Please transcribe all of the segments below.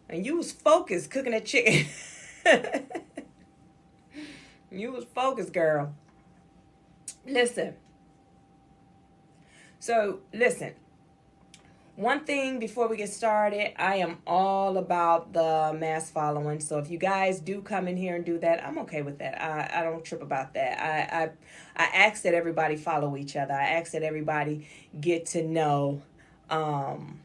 And you was focused cooking that chicken. You was focused, girl. Listen. So, listen. One thing before we get started, I am all about the mass following. So if you guys do come in here and do that, I'm okay with that. I don't trip about that. I ask that everybody follow each other. I ask that everybody get to know um,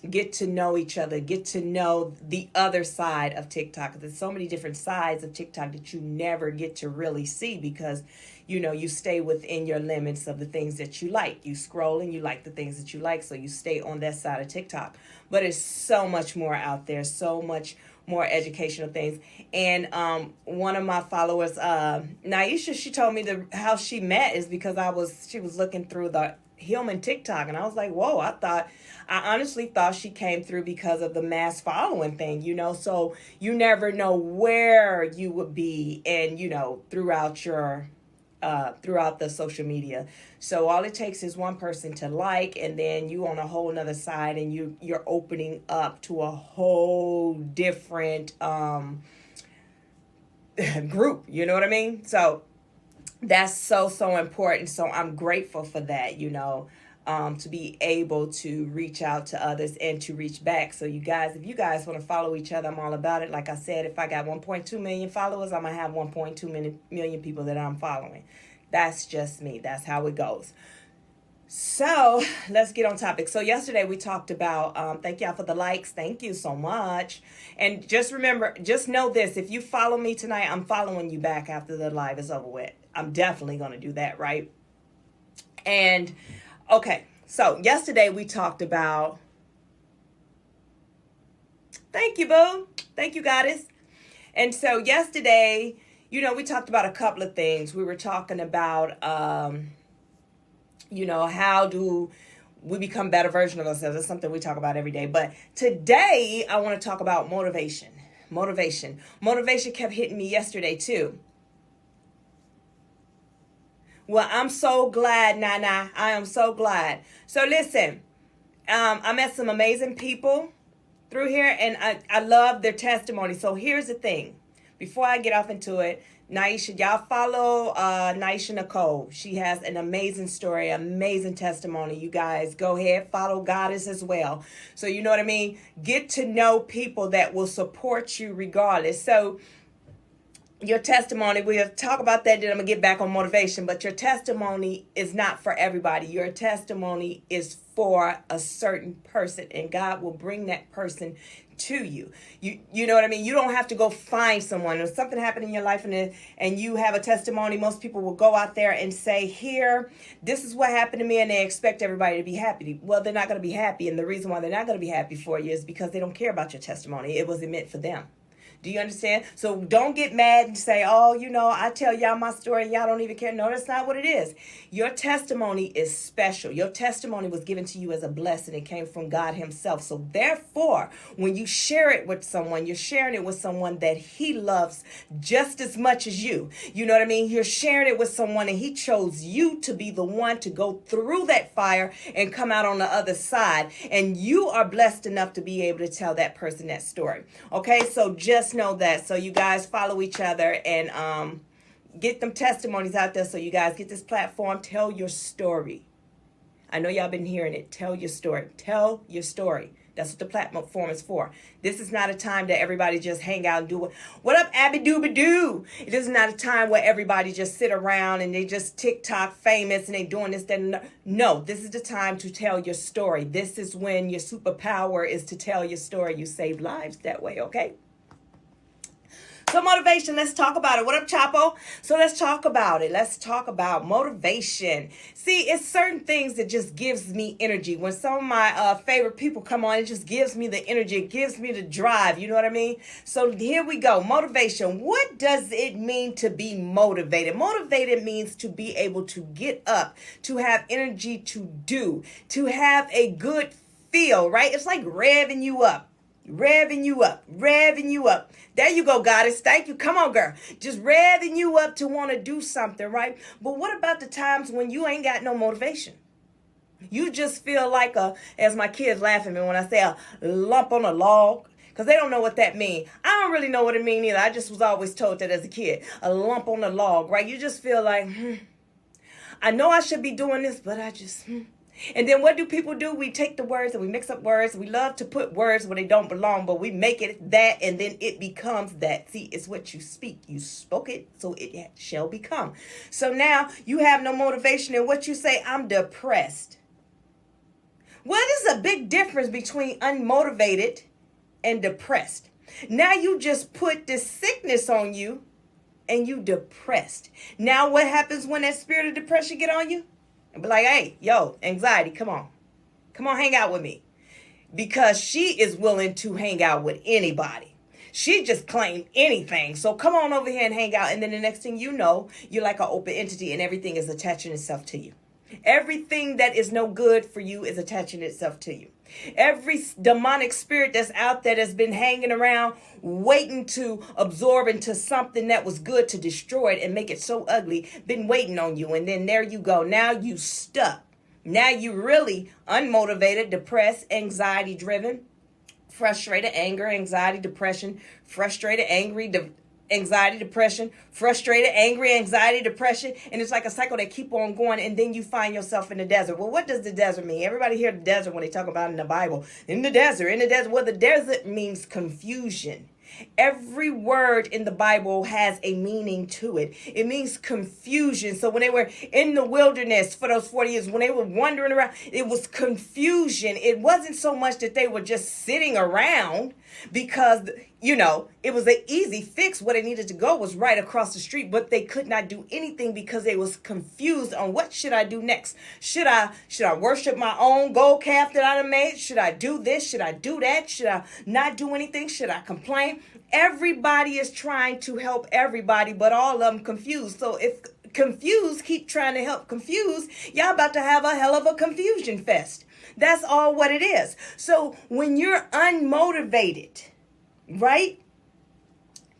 get to know each other, get to know the other side of TikTok. There's so many different sides of TikTok that you never get to really see because, you stay within your limits of the things that you like. You scroll and you like the things that you like, so you stay on that side of TikTok. But it's so much more out there, so much more educational things. And one of my followers, Naisha, she told me how she met is because she was looking through the Hillman TikTok, and I was like, whoa, I honestly thought she came through because of the mass following thing. So you never know where you would be and, throughout the social media. So all it takes is one person to like, and then you on a whole nother side, and you're opening up to a whole different group. You know what I mean? So that's so important. So I'm grateful for that. To be able to reach out to others and to reach back. So you guys, if you guys want to follow each other, I'm all about it. Like I said, if I got 1.2 million followers, I'm gonna have 1.2 million people that I'm following. That's just me. That's how it goes. So let's get on topic. So yesterday we talked about, thank y'all for the likes. Thank you so much. And just know this, if you follow me tonight, I'm following you back after the live is over with. I'm definitely going to do that, right? And okay, so yesterday we talked about, thank you, boo. Thank you, goddess. And so yesterday, we talked about a couple of things. We were talking about, how do we become better version of ourselves? That's something we talk about every day. But today I want to talk about motivation. Motivation kept hitting me yesterday too. Well, I'm so glad, Nana. I am so glad. So listen, I met some amazing people through here, and I love their testimony. So here's the thing. Before I get off into it, Naisha, y'all follow Naisha Nicole. She has an amazing story, amazing testimony. You guys go ahead, follow Goddess as well. So you know what I mean? Get to know people that will support you regardless. So your testimony, we'll talk about that, then I'm gonna get back on motivation, but your testimony is not for everybody. Your testimony is for a certain person, and God will bring that person to you. You know what I mean? You don't have to go find someone. If something happened in your life and you have a testimony, most people will go out there and say, here, this is what happened to me, and they expect everybody to be happy. Well, they're not going to be happy, and the reason why they're not going to be happy for you is because they don't care about your testimony. It wasn't meant for them. Do you understand? So don't get mad and say, oh, I tell y'all my story and y'all don't even care. No, that's not what it is. Your testimony is special. Your testimony was given to you as a blessing. It came from God himself. So therefore, when you share it with someone, you're sharing it with someone that he loves just as much as you. You know what I mean? You're sharing it with someone and he chose you to be the one to go through that fire and come out on the other side. And you are blessed enough to be able to tell that person that story. Okay, so just know that. So you guys follow each other and get them testimonies out there. So you guys get this platform. Tell your story. I know y'all been hearing it. Tell your story. Tell your story. That's what the platform is for. This is not a time that everybody just hang out and do what up, Abby Dooba Doo. It is not a time where everybody just sit around and they just TikTok famous and they doing this, that, and no. This is the time to tell your story. This is when your superpower is to tell your story. You save lives that way, okay? So motivation, let's talk about it. What up, Chapo? So let's talk about it. Let's talk about motivation. See, it's certain things that just gives me energy. When some of my favorite people come on, it just gives me the energy. It gives me the drive. You know what I mean? So here we go. Motivation. What does it mean to be motivated? Motivated means to be able to get up, to have energy to do, to have a good feel, right? It's like revving you up. Revving you up, revving you up. There you go, goddess. Thank you. Come on, girl. Just revving you up to want to do something, right? But what about the times when you ain't got no motivation? You just feel like as my kids laugh at me when I say a lump on a log. Because they don't know what that means. I don't really know what it means either. I just was always told that as a kid. A lump on the log, right? You just feel like, I know I should be doing this, but I just, And then what do people do? We take the words and we mix up words. We love to put words where they don't belong, but we make it that, and then it becomes that. See, it's what you speak. You spoke it, so it shall become. So now you have no motivation in what you say. I'm depressed. Well, there's a big difference between unmotivated and depressed. Now you just put this sickness on you and you depressed. Now what happens when that spirit of depression get on you? And be like, hey, yo, anxiety, come on. Come on, hang out with me. Because she is willing to hang out with anybody. She just claimed anything. So come on over here and hang out. And then the next thing you know, you're like an open entity and everything is attaching itself to you. Everything that is no good for you is attaching itself to you. Every demonic spirit that's out there that's been hanging around waiting to absorb into something that was good to destroy it and make it so ugly, been waiting on you. And then there you go. Now you stuck. Now you really unmotivated, depressed, anxiety driven, frustrated, anger, anxiety, depression, frustrated, angry, anxiety, depression, frustrated, angry, anxiety, depression. And it's like a cycle that keep on going. And then you find yourself in the desert. Well, what does the desert mean? Everybody hear the desert when they talk about it in the Bible. In the desert. Well, the desert means confusion. Every word in the Bible has a meaning to it. It means confusion. So when they were in the wilderness for those 40 years, when they were wandering around, it was confusion. It wasn't so much that they were just sitting around because, it was an easy fix. Where they needed to go was right across the street, but they could not do anything because they was confused on what should I do next. Should I worship my own gold calf that I done made? Should I do this? Should I do that? Should I not do anything? Should I complain? Everybody is trying to help everybody, but all of them confused. So if confused keep trying to help confused, y'all about to have a hell of a confusion fest. That's all what it is. So when you're unmotivated, right?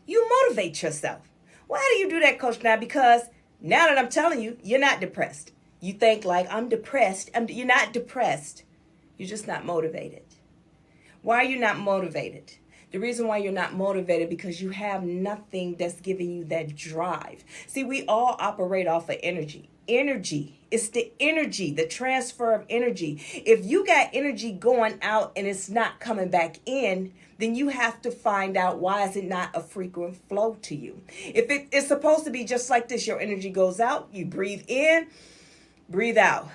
You motivate yourself. Why do you do that, Coach? Now, because now that I'm telling you, you're not depressed. You think like, I'm depressed. You're not depressed. You're just not motivated. Why are you not motivated? The reason why you're not motivated because you have nothing that's giving you that drive. See, we all operate off of energy. Energy. It's the energy, the transfer of energy. If you got energy going out and it's not coming back in, then you have to find out why is it not a frequent flow to you. If it's supposed to be just like this, your energy goes out, you breathe in, breathe out.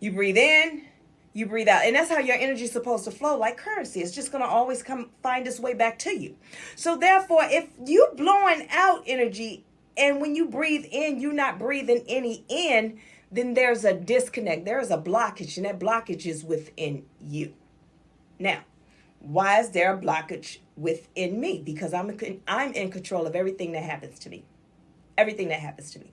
You breathe in, you breathe out. And that's how your energy is supposed to flow, like currency. It's just going to always find its way back to you. So therefore, if you blowing out energy and when you breathe in, you're not breathing any in, then there's a disconnect. There is a blockage, and that blockage is within you. Now, why is there a blockage within me? Because I'm in control of everything that happens to me. Everything that happens to me.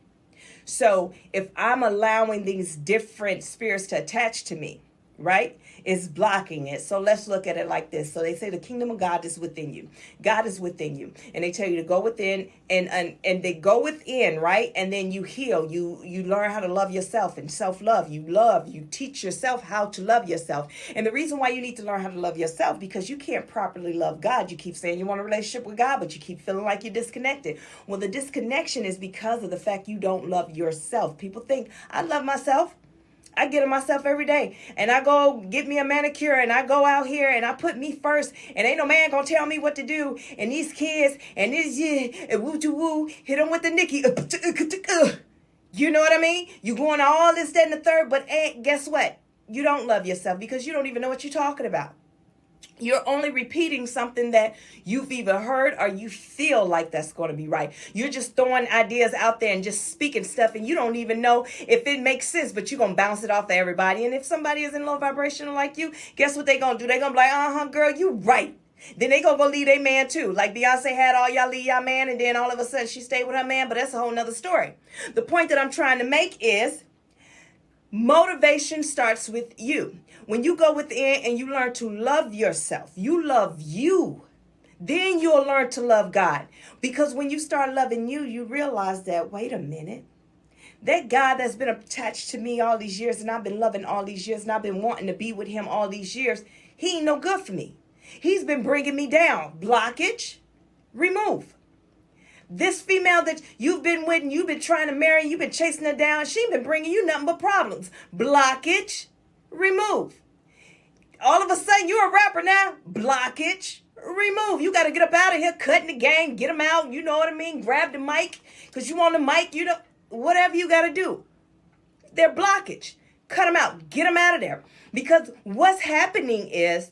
So if I'm allowing these different spirits to attach to me, right, is blocking it. So let's look at it like this. So they say the kingdom of God is within you. God is within you. And they tell you to go within and they go within, right? And then you heal. You learn how to love yourself and self-love. You teach yourself how to love yourself. And the reason why you need to learn how to love yourself, because you can't properly love God. You keep saying you want a relationship with God, but you keep feeling like you're disconnected. Well, the disconnection is because of the fact you don't love yourself. People think, I love myself. I get on myself every day and I go get me a manicure and I go out here and I put me first and ain't no man gonna tell me what to do. And these kids and this and woo hit them with the Nikki. You know what I mean? You going to all this, that, and the third, but guess what? You don't love yourself because you don't even know what you're talking about. You're only repeating something that you've either heard or you feel like that's going to be right. You're just throwing ideas out there and just speaking stuff and you don't even know if it makes sense, but you're going to bounce it off of everybody. And if somebody is in low vibrational like you, guess what they're going to do? They're going to be like, girl, you right. Then they going to go leave their man too. Like Beyonce had all y'all leave y'all man and then all of a sudden she stayed with her man, but that's a whole nother story. The point that I'm trying to make is motivation starts with you. When you go within and you learn to love yourself, you love you, then you'll learn to love God. Because when you start loving you, you realize that, wait a minute, that God that's been attached to me all these years and I've been loving all these years and I've been wanting to be with him all these years, he ain't no good for me. He's been bringing me down. Blockage, remove. This female that you've been with and you've been trying to marry, you've been chasing her down, she's been bringing you nothing but problems. Blockage, remove. All of a sudden, you're a rapper now. Blockage, remove. You got to get up out of here, cutting the game, get them out. You know what I mean? Grab the mic because you on the mic. You know, whatever you got to do. They're blockage. Cut them out. Get them out of there. Because what's happening is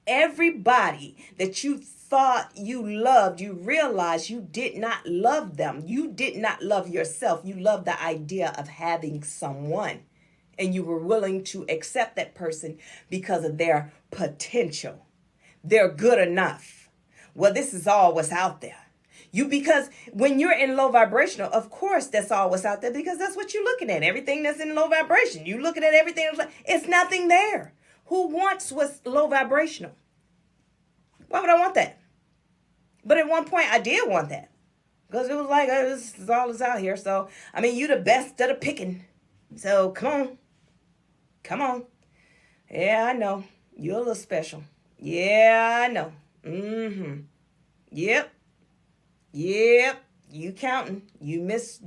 everybody that you thought you loved, you realize you did not love them. You did not love yourself. You loved the idea of having someone. And you were willing to accept that person because of their potential. They're good enough. Well, this is all what's out there. Because when you're in low vibrational, of course, that's all what's out there because that's what you're looking at. Everything that's in low vibration. You're looking at everything. It's nothing there. Who wants what's low vibrational? Why would I want that? But at one point, I did want that. Because it was like, this is all that's out here. So, I mean, you the best of the picking. So, come on. Come on. Yeah, I know. You're a little special. Yeah, I know. Mm-hmm. Yep. You counting. You missed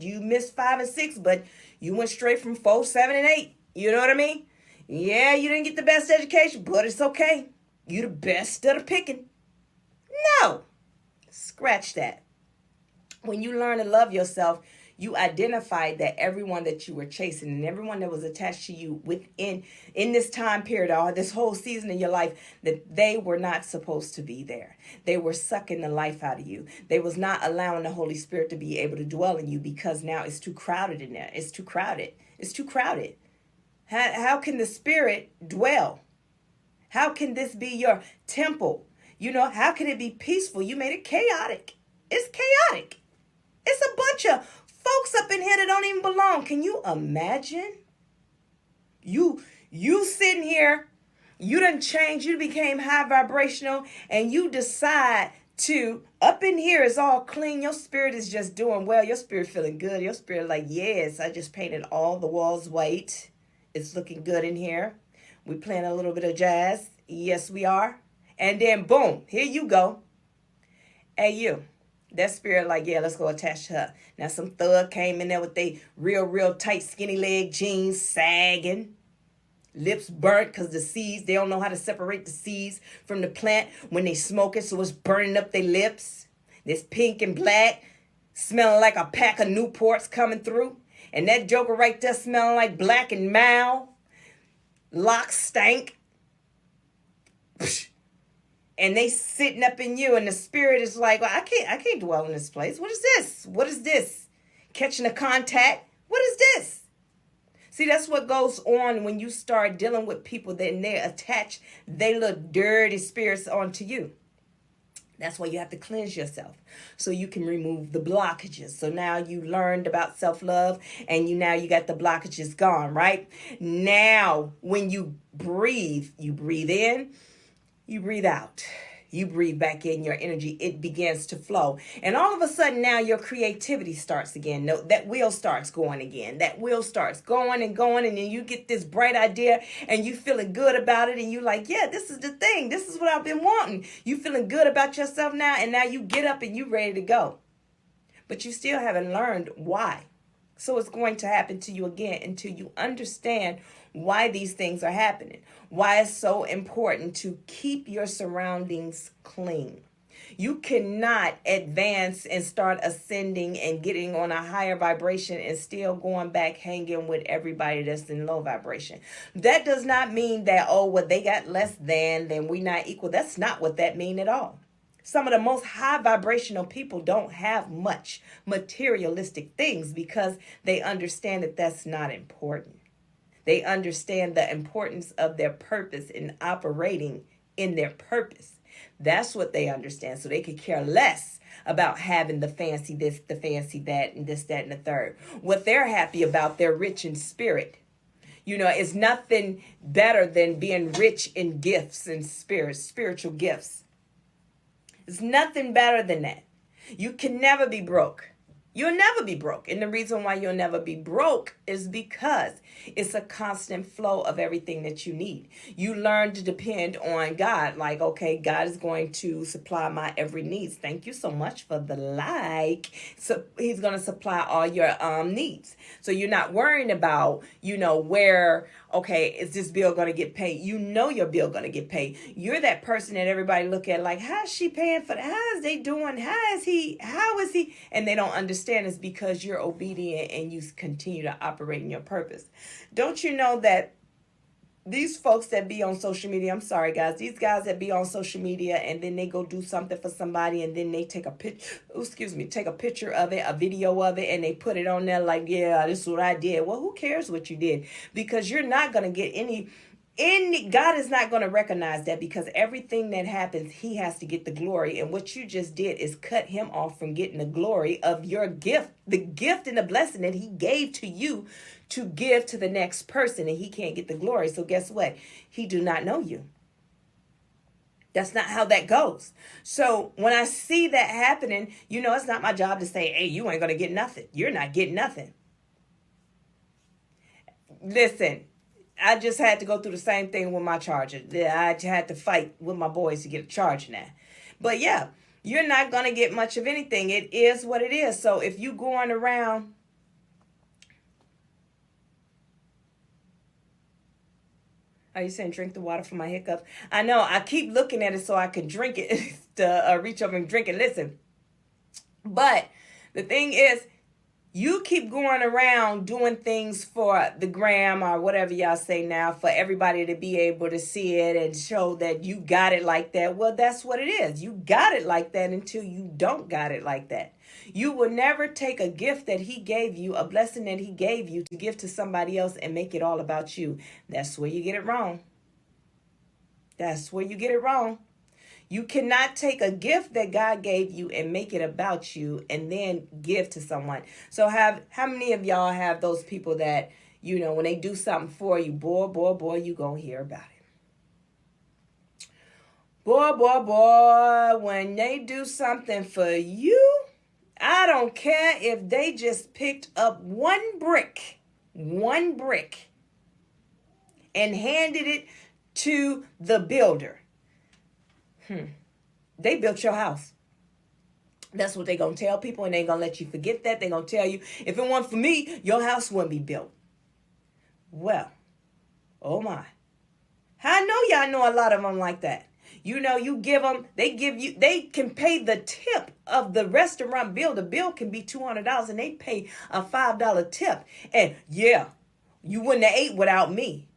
5 and 6, but you went straight from 4, 7, and 8. You know what I mean? Yeah, you didn't get the best education, but it's okay. You the best of the picking. No. Scratch that. When you learn to love yourself, you identified that everyone that you were chasing and everyone that was attached to you in this time period or this whole season of your life, that they were not supposed to be there. They were sucking the life out of you. They was not allowing the Holy Spirit to be able to dwell in you because now it's too crowded in there. It's too crowded. It's too crowded. How can the Spirit dwell? How can this be your temple? You know, how can it be peaceful? You made it chaotic. It's chaotic. It's a bunch of folks up in here that don't even belong. Can you imagine? You sitting here, you done changed, you became high vibrational, and you decide to, up in here is all clean. Your spirit is just doing well. Your spirit feeling good. Your spirit like, yes, I just painted all the walls white. It's looking good in here. We playing a little bit of jazz. Yes, we are. And then boom, here you go. Hey, you. That spirit like, yeah, let's go attach to her. Now some thug came in there with they real tight skinny leg jeans sagging. Lips burnt because the seeds, they don't know how to separate the seeds from the plant when they smoke it. So it's burning up their lips. This pink and black smelling like a pack of Newports coming through. And that joker right there smelling like Black and Mild. Locks stank. Psh. And they sitting up in you and the spirit is like, well, I can't dwell in this place. What is this? What is this? Catching a contact? What is this? See, that's what goes on when you start dealing with people that they attach their little dirty spirits onto you. That's why you have to cleanse yourself so you can remove the blockages. So now you learned about self-love and you got the blockages gone, right? Now, when you breathe in, you breathe out. You breathe back in your energy. It begins to flow. And all of a sudden now your creativity starts again. No, that wheel starts going again. That wheel starts going. And then you get this bright idea and you feeling good about it. And you like, yeah, this is the thing. This is what I've been wanting. You feeling good about yourself now. And now you get up and you ready to go. But you still haven't learned why. So it's going to happen to you again until you understand why these things are happening. Why it's so important to keep your surroundings clean. You cannot advance and start ascending and getting on a higher vibration and still going back hanging with everybody that's in low vibration. That does not mean that, they got less than we not equal. That's not what that mean at all. Some of the most high vibrational people don't have much materialistic things because they understand that that's not important. They understand the importance of their purpose in operating in their purpose. That's what they understand. So they could care less about having the fancy this, the fancy that, and this, that, and the third. What they're happy about, they're rich in spirit. You know, it's nothing better than being rich in gifts and spiritual gifts. It's nothing better than that. You can never be broke. You'll never be broke. And the reason why you'll never be broke is because it's a constant flow of everything that you need. You learn to depend on God. Like, okay, God is going to supply my every needs. Thank you so much for the like. So he's going to supply all your needs. So you're not worrying about, where, okay, is this bill going to get paid? You know your bill going to get paid. You're that person that everybody look at like, how's she paying for that? How is they doing? How is he? And they don't understand it's because you're obedient and you continue to operate in your purpose. Don't you know that these folks that be on social media, I'm sorry guys, these guys that be on social media and then they go do something for somebody and then they take a picture of it, a video of it, and they put it on there like, yeah, this is what I did. Well, who cares what you did? Because you're not going to get any God is not going to recognize that, because everything that happens, he has to get the glory. And what you just did is cut him off from getting the glory of your gift, the gift and the blessing that he gave to you to give to the next person, and he can't get the glory. So guess what? He do not know you. That's not how that goes. So when I see that happening, it's not my job to say, hey, you ain't going to get nothing. You're not getting nothing. Listen, I just had to go through the same thing with my charger. I had to fight with my boys to get a charger now. But yeah, you're not going to get much of anything. It is what it is. So if you going around, are you saying drink the water for my hiccups? I know, I keep looking at it so I can drink it to reach over and drink it. Listen, but the thing is, you keep going around doing things for the gram or whatever y'all say now, for everybody to be able to see it and show that you got it like that. Well, that's what it is. You got it like that until you don't got it like that. You will never take a gift that he gave you, a blessing that he gave you, to give to somebody else and make it all about you. That's where you get it wrong. That's where you get it wrong. You cannot take a gift that God gave you and make it about you and then give to someone. So how many of y'all have those people that, when they do something for you, boy, you gonna hear about it. Boy, when they do something for you, I don't care if they just picked up one brick, and handed it to the builder. They built your house. That's what they're going to tell people, and they're going to let you forget that. They're going to tell you, if it weren't for me, your house wouldn't be built. Well, oh my. I know y'all know a lot of them like that. You give them, they can pay the tip of the restaurant bill. The bill can be $200 and they pay a $5 tip. And yeah, you wouldn't have ate without me.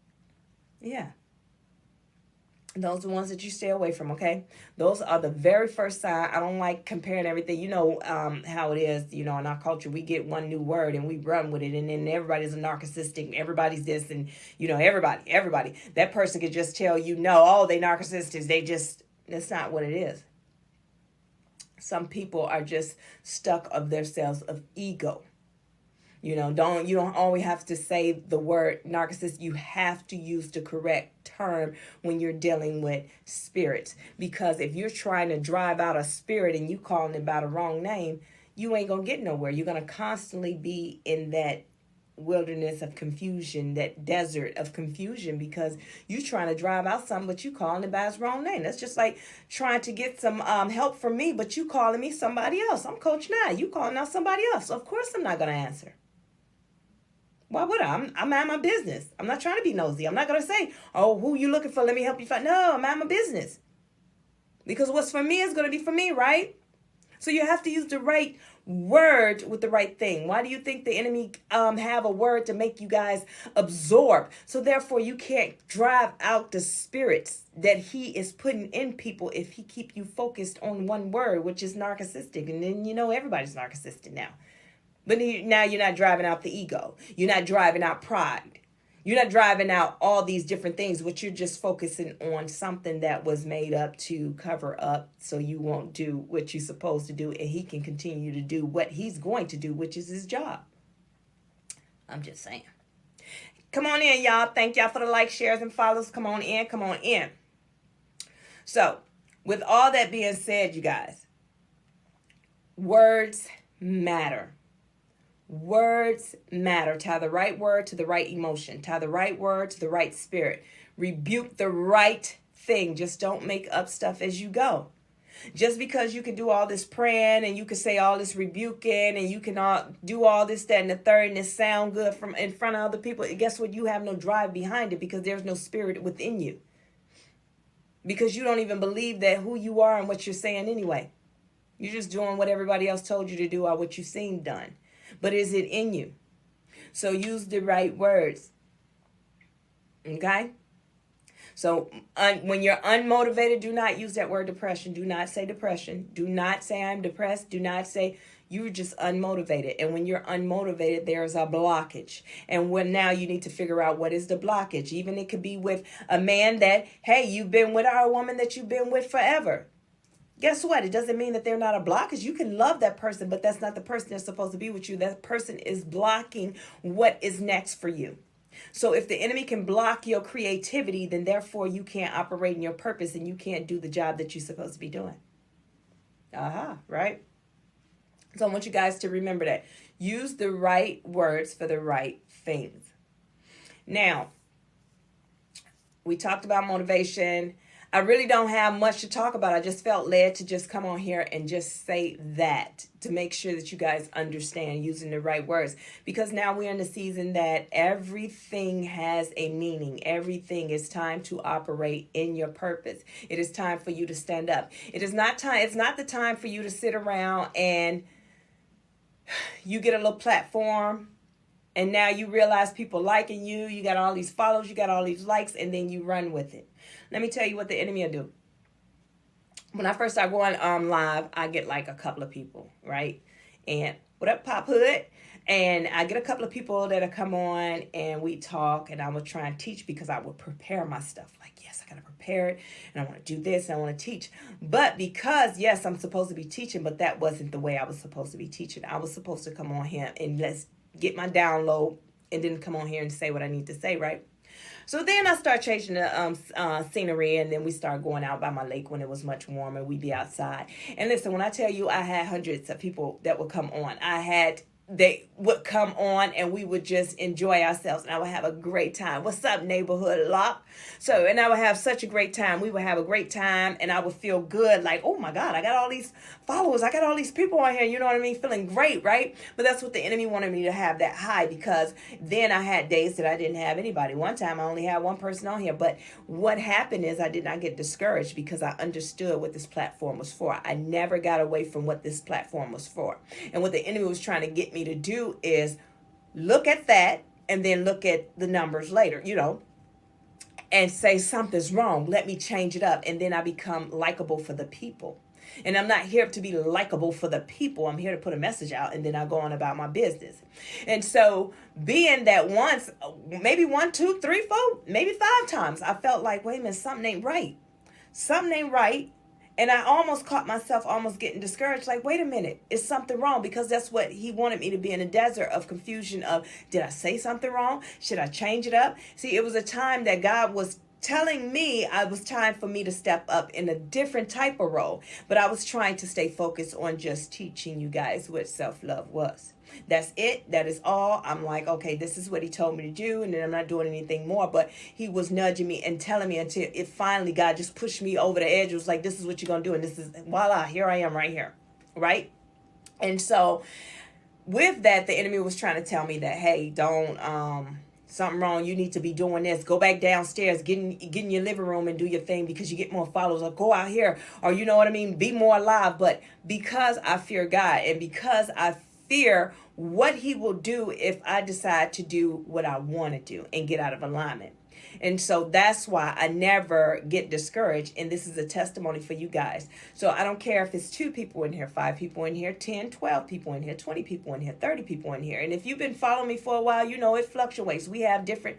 Yeah. Those are the ones that you stay away from, okay? Those are the very first sign. I don't like comparing everything. How it is, in our culture. We get one new word and we run with it. And then everybody's a narcissistic. Everybody's this. And, everybody. That person could just tell you, no, they narcissists. That's not what it is. Some people are just stuck of themselves, of ego. You don't always have to say the word narcissist. You have to use the correct term when you're dealing with spirits. Because if you're trying to drive out a spirit and you calling it by the wrong name, you ain't going to get nowhere. You're going to constantly be in that wilderness of confusion, that desert of confusion, because you trying to drive out something, but you calling it by its wrong name. That's just like trying to get some help from me, but you calling me somebody else. I'm Coach Nye. You calling out somebody else. Of course I'm not going to answer. Why would I? I'm at my business. I'm not trying to be nosy. I'm not going to say, oh, who you looking for? Let me help you find. No, I'm at my business. Because what's for me is going to be for me, right? So you have to use the right word with the right thing. Why do you think the enemy have a word to make you guys absorb? So therefore you can't drive out the spirits that he is putting in people if he keep you focused on one word, which is narcissistic. And then, everybody's narcissistic now. But now you're not driving out the ego. You're not driving out pride. You're not driving out all these different things, but you're just focusing on something that was made up to cover up so you won't do what you're supposed to do, and he can continue to do what he's going to do, which is his job. I'm just saying. Come on in, y'all. Thank y'all for the likes, shares, and follows. Come on in. So, with all that being said, you guys, words matter. Words matter. Tie the right word to the right emotion. Tie the right word to the right spirit. Rebuke the right thing. Just don't make up stuff as you go. Just because you can do all this praying and you can say all this rebuking and you can do all this, that, and the third, and it sound good from in front of other people, guess what? You have no drive behind it because there's no spirit within you. Because you don't even believe that who you are and what you're saying anyway. You're just doing what everybody else told you to do or what you've seen done. But is it in you? So use the right words. Okay? So when you're unmotivated, do not use that word depression. Do not say depression. Do not say I'm depressed. Do not say you're just unmotivated. And when you're unmotivated, there's a blockage. And when now you need to figure out what is the blockage. Even it could be with a man that, hey, you've been with our woman that you've been with forever. Guess what? It doesn't mean that they're not a blockage. You can love that person, but that's not the person that's supposed to be with you. That person is blocking what is next for you. So if the enemy can block your creativity, then therefore you can't operate in your purpose and you can't do the job that you're supposed to be doing. Right? So I want you guys to remember that. Use the right words for the right things. Now, we talked about motivation. I really don't have much to talk about. I just felt led to just come on here and just say that to make sure that you guys understand using the right words. Because now we're in the season that everything has a meaning. Everything is time to operate in your purpose. It is time for you to stand up. It's not the time for you to sit around and you get a little platform and now you realize people liking you. You got all these follows, you got all these likes, and then you run with it. Let me tell you what the enemy will do. When I first start going live, I get like a couple of people, right? And what up, Pop Hood? And I get a couple of people that'll come on and we talk, and I will try and teach because I will prepare my stuff. Like, yes, I got to prepare it, and I want to do this, and I want to teach. But because, yes, I'm supposed to be teaching, but that wasn't the way I was supposed to be teaching. I was supposed to come on here and let's get my download and then come on here and say what I need to say, right? So then I start changing the scenery, and then we start going out by my lake when it was much warmer. We'd be outside. And listen, when I tell you I had hundreds of people that would come on, they would come on and we would just enjoy ourselves and I would have a great time. What's up, neighborhood lock? So, and I would have such a great time. We would have a great time and I would feel good. Like, oh my God, I got all these followers. I got all these people on here. You know what I mean? Feeling great, right? But that's what the enemy wanted me to have, that high, because then I had days that I didn't have anybody. One time I only had one person on here. But what happened is I did not get discouraged because I understood what this platform was for. I never got away from what this platform was for. And what the enemy was trying to get me to do is look at that and then look at the numbers later, and say something's wrong. Let me change it up. And then I become likable for the people. And I'm not here to be likable for the people. I'm here to put a message out and then I go on about my business. And so being that once, maybe 1, 2, 3, 4, maybe 5 times, I felt like, wait a minute, something ain't right. Something ain't right. And I almost caught myself almost getting discouraged. Like, wait a minute, is something wrong? Because that's what he wanted me to be, in a desert of confusion of, did I say something wrong? Should I change it up? See, it was a time that God was telling me it was time for me to step up in a different type of role. But I was trying to stay focused on just teaching you guys what self-love was. That's it. That is all. I'm like, okay, this is what he told me to do. And then I'm not doing anything more. But he was nudging me and telling me until it finally, God just pushed me over the edge. It was like, this is what you're going to do. And this is, voila, here I am right here. Right? And so with that, the enemy was trying to tell me that, hey, don't, something wrong. You need to be doing this. Go back downstairs, get in your living room and do your thing because you get more followers, or go out here, or you know what I mean? Be more alive. But because I fear God and because I fear what he will do if I decide to do what I want to do and get out of alignment. And so that's why I never get discouraged. And this is a testimony for you guys. So I don't care if it's 2 people in here, 5 people in here, 10, 12 people in here, 20 people in here, 30 people in here. And if you've been following me for a while, you know it fluctuates. We have different,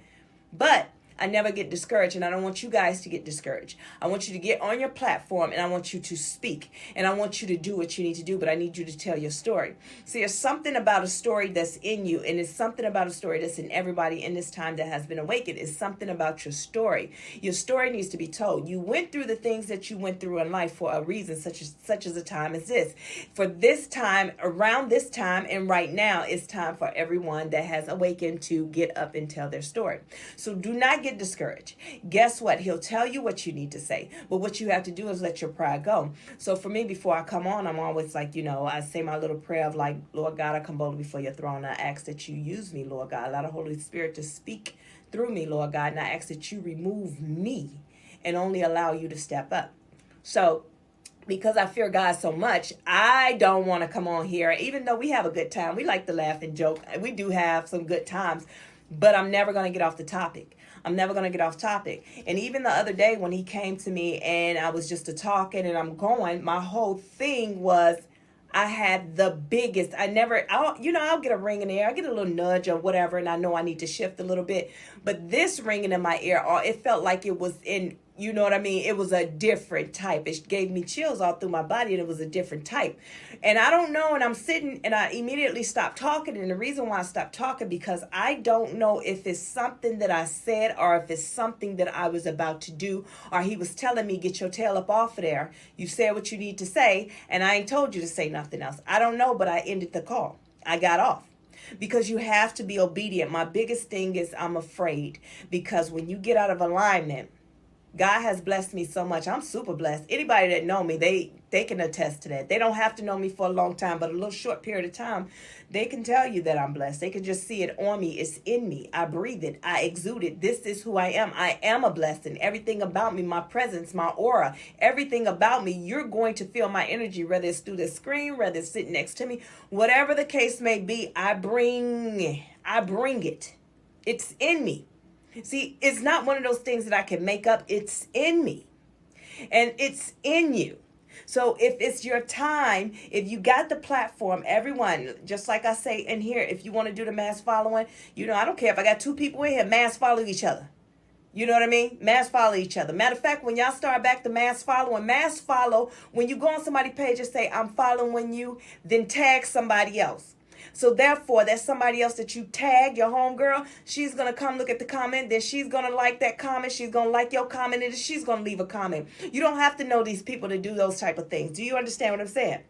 but I never get discouraged, and I don't want you guys to get discouraged. I want you to get on your platform, and I want you to speak, and I want you to do what you need to do, but I need you to tell your story. See, there's something about a story that's in you, and it's something about a story that's in everybody in this time that has been awakened. It's something about your story. Your story needs to be told. You went through the things that you went through in life for a reason, such as a time as this. For this time, around this time, and right now, it's time for everyone that has awakened to get up and tell their story. So do not get discouraged. Guess what? He'll tell you what you need to say, but what you have to do is let your pride go. So for me, before I come on, I'm always like, I say my little prayer of like, Lord God, I come boldly before your throne. I ask that you use me, Lord God. Allow the Holy Spirit to speak through me, Lord God. And I ask that you remove me and only allow you to step up. So because I fear God so much, I don't want to come on here, even though we have a good time. We like to laugh and joke. We do have some good times, but I'm never going to get off the topic. I'm never going to get off topic. And even the other day when he came to me and I was just talking and I'm going, my whole thing was, I had the biggest, I'll get a ring in the ear. I get a little nudge or whatever, and I know I need to shift a little bit. But this ringing in my ear, it felt like it was in, you know what I mean? It was a different type. It gave me chills all through my body, and it was a different type. And I don't know, and I'm sitting, and I immediately stopped talking. And the reason why I stopped talking, because I don't know if it's something that I said or if it's something that I was about to do, or he was telling me, get your tail up off of there. You said what you need to say, and I ain't told you to say nothing else. I don't know, but I ended the call. I got off. Because you have to be obedient. My biggest thing is I'm afraid, because when you get out of alignment, God has blessed me so much. I'm super blessed. Anybody that know me, they can attest to that. They don't have to know me for a long time, but a little short period of time, they can tell you that I'm blessed. They can just see it on me. It's in me. I breathe it. I exude it. This is who I am. I am a blessing. Everything about me, my presence, my aura, everything about me, you're going to feel my energy, whether it's through the screen, whether it's sitting next to me, whatever the case may be, I bring it. It's in me. See, it's not one of those things that I can make up. It's in me. And it's in you. So if it's your time, if you got the platform, everyone, just like I say in here, if you want to do the mass following, I don't care if I got 2 people in here, mass follow each other. You know what I mean? Mass follow each other. Matter of fact, when y'all start back to mass follow, when you go on somebody's page and say, I'm following you, then tag somebody else. So therefore, that's somebody else that you tag, your homegirl. She's going to come look at the comment. Then she's going to like that comment. She's going to like your comment. And she's going to leave a comment. You don't have to know these people to do those type of things. Do you understand what I'm saying?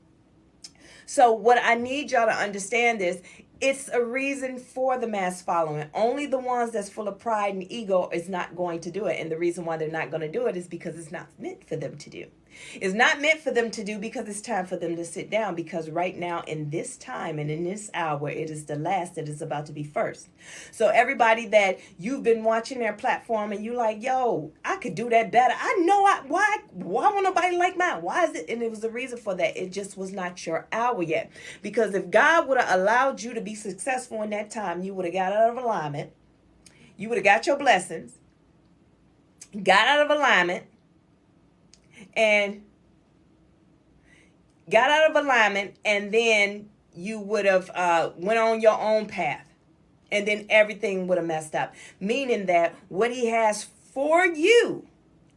So what I need y'all to understand is it's a reason for the mass following. Only the ones that's full of pride and ego is not going to do it. And the reason why they're not going to do it is because it's not meant for them to do. It's not meant for them to do because it's time for them to sit down, because right now in this time and in this hour, it is the last that is about to be first. So everybody that you've been watching their platform and you like, yo, I could do that better. I know why won't nobody like mine? Why is it? And it was the reason for that. It just was not your hour yet. Because if God would have allowed you to be successful in that time, you would have got out of alignment. You would have got your blessings, got out of alignment, and then you would have went on your own path, and then everything would have messed up. Meaning that what he has for you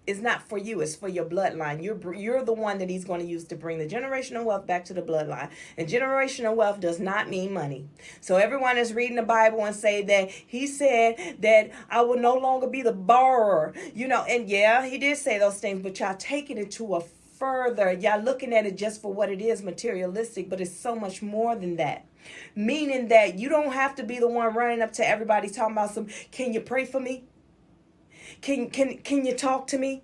is not for you, it's for your bloodline. You're the one that he's going to use to bring the generational wealth back to the bloodline. And generational wealth does not mean money. So everyone is reading the Bible and say that he said that I will no longer be the borrower, and yeah, he did say those things, but y'all taking it to a further, y'all looking at it just for what it is, materialistic, but it's so much more than that. Meaning that you don't have to be the one running up to everybody talking about can you pray for me? Can you talk to me?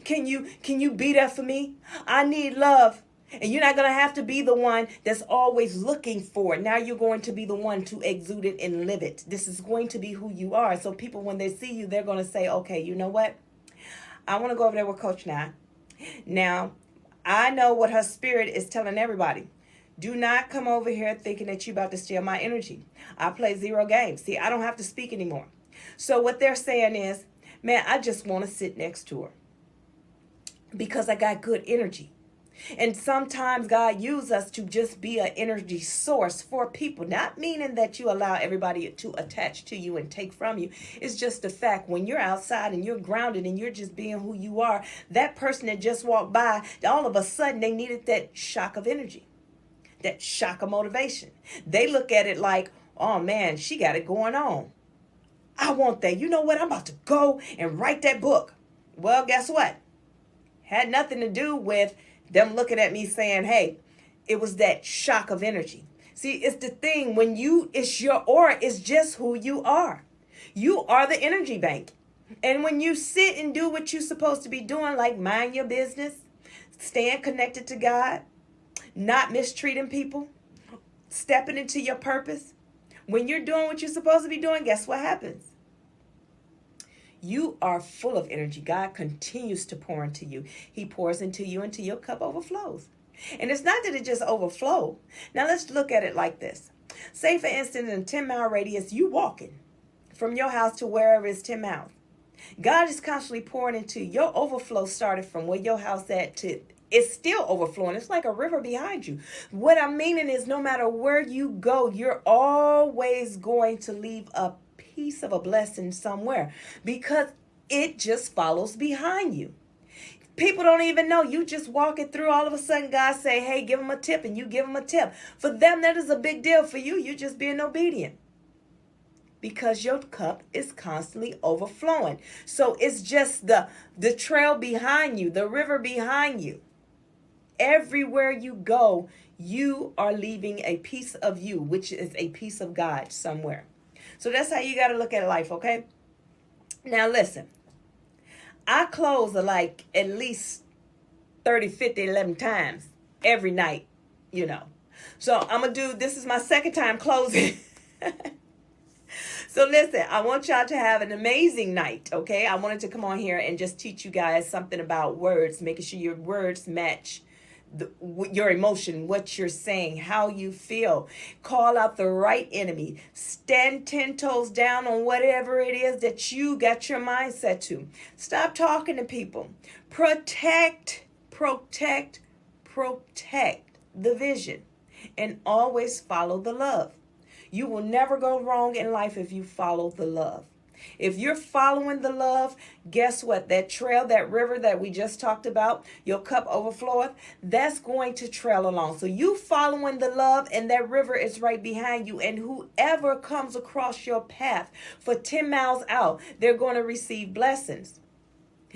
Can you be there for me? I need love. And you're not going to have to be the one that's always looking for it. Now you're going to be the one to exude it and live it. This is going to be who you are. So people, when they see you, they're going to say, okay, you know what? I want to go over there with Coach Now. Now, I know what her spirit is telling everybody. Do not come over here thinking that you're about to steal my energy. I play 0 games. See, I don't have to speak anymore. So what they're saying is, man, I just want to sit next to her because I got good energy. And sometimes God uses us to just be an energy source for people. Not meaning that you allow everybody to attach to you and take from you. It's just the fact when you're outside and you're grounded and you're just being who you are, that person that just walked by, all of a sudden they needed that shock of energy, that shock of motivation. They look at it like, oh man, she got it going on. I want that. You know what? I'm about to go and write that book. Well, guess what? Had nothing to do with them looking at me saying, hey, it was that shock of energy. See, it's the thing when it's your aura, it's just who you are. You are the energy bank. And when you sit and do what you're supposed to be doing, like mind your business, staying connected to God, not mistreating people, stepping into your purpose, when you're doing what you're supposed to be doing, guess what happens? You are full of energy. God continues to pour into you. He pours into you until your cup overflows. And it's not that it just overflows. Now let's look at it like this. Say, for instance, in a 10-mile radius, you walking from your house to wherever it's 10 miles. God is constantly pouring into you. Your overflow started from where your house at to it's still overflowing. It's like a river behind you. What I'm meaning is no matter where you go, you're always going to leave a piece of a blessing somewhere because it just follows behind you. People don't even know. You just walking through, all of a sudden God say, hey, give them a tip, and you give them a tip. For them, that is a big deal. For you, you're just being obedient because your cup is constantly overflowing. So it's just the trail behind you, the river behind you. Everywhere you go, you are leaving a piece of you, which is a piece of God somewhere. So that's how you got to look at life, okay? Now listen, I close like at least 30, 50, 11 times every night, you know. So I'm going to this is my second time closing. So listen, I want y'all to have an amazing night, okay? I wanted to come on here and just teach you guys something about words, making sure your words match your emotion, what you're saying, how you feel. Call out the right enemy. Stand 10 toes down on whatever it is that you got your mindset to. Stop talking to people. Protect the vision, and always follow the love. You will never go wrong in life if you follow the love. If you're following the love, guess what? That trail, that river that we just talked about, your cup overfloweth, that's going to trail along. So you following the love, and that river is right behind you. And whoever comes across your path for 10 miles out, they're going to receive blessings.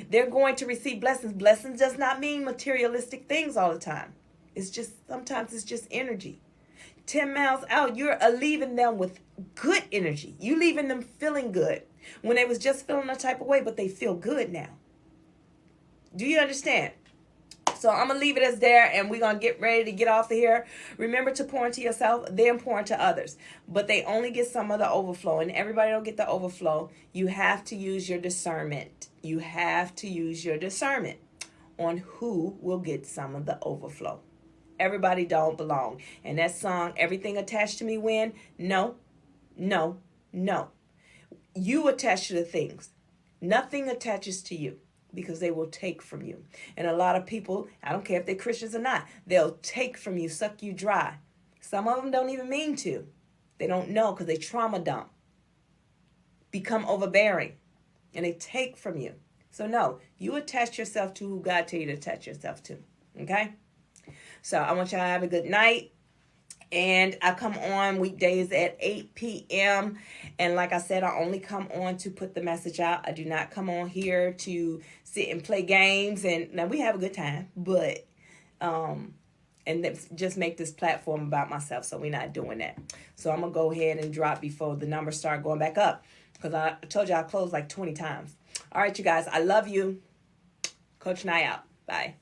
They're going to receive blessings. Blessings does not mean materialistic things all the time. Sometimes it's just energy. 10 miles out, you're leaving them with good energy. You leaving them feeling good when they was just feeling a type of way, but they feel good now. Do you understand? So I'm going to leave it as there, and we're going to get ready to get off of here. Remember to pour into yourself, then pour into others. But they only get some of the overflow, and everybody don't get the overflow. You have to use your discernment. You have to use your discernment on who will get some of the overflow. Everybody don't belong. And that song, Everything Attached to Me, When? No. You attach to the things. Nothing attaches to you because they will take from you. And a lot of people, I don't care if they're Christians or not, they'll take from you, suck you dry. Some of them don't even mean to. They don't know because they trauma dump, become overbearing, and they take from you. So no, you attach yourself to who God tell you to attach yourself to. Okay? So I want y'all to have a good night. And I come on weekdays at 8 p.m. And like I said, I only come on to put the message out. I do not come on here to sit and play games. And now we have a good time, but and just make this platform about myself. So we're not doing that. So I'm going to go ahead and drop before the numbers start going back up, because I told you I closed like 20 times. All right, you guys, I love you. Coach Nye out. Bye.